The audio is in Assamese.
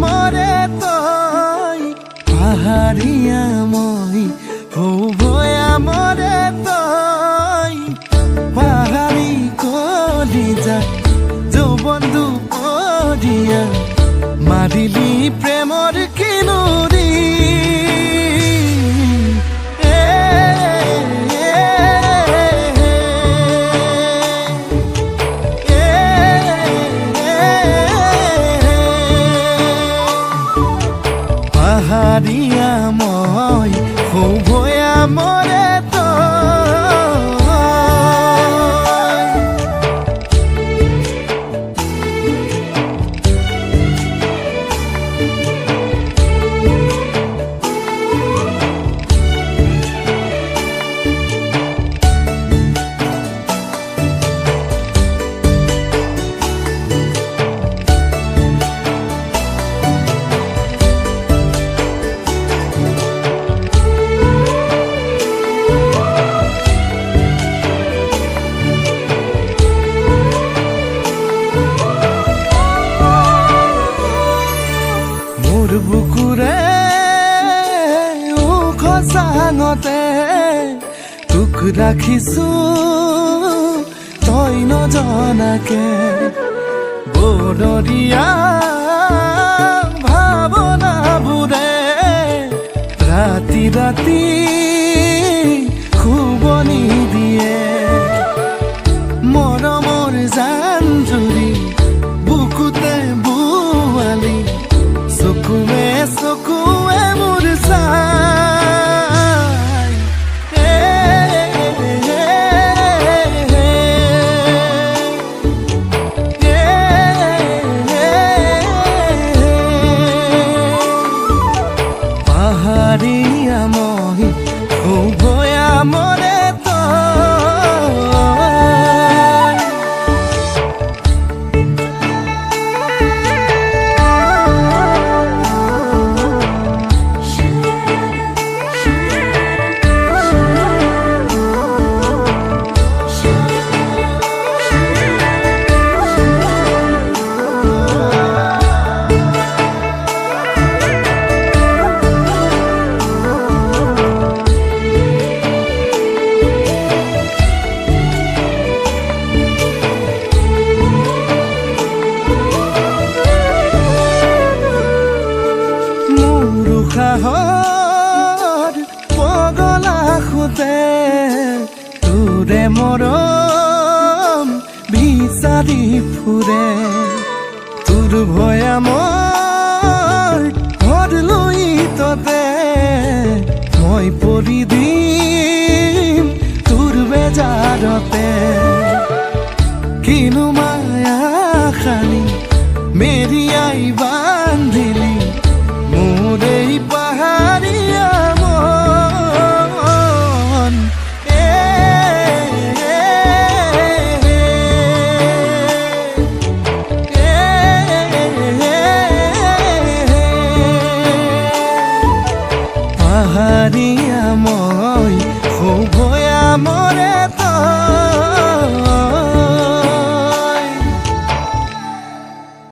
মরে তই পাহাড়িয়া মই ভয়া মরে তই পাহাড়ি কলিজা যৌবন্ধু পরিয়া মারিলি প্রেমর কিনুরি পাহাড়িয়া মই ভয়া মরে বুকুৰে খচাঙতে তোক ৰাখিছো তই নজনাকে বনৰীয়া ভাৱনাবোৰে ৰাতি ৰাতি শুবনি দিয়ে মৰমৰ জান-জুৰি বুকুতে বোৱালি চকুৱে চকুৱে মোৰ চাই পাহাড়িয়া মই ভয়া মৰে পগলা খুঁতে তোৰে মৰম বিচাৰি ফুৰে তোৰ ভয়ামৰ ঘৰ লৈ ততে মই পৰি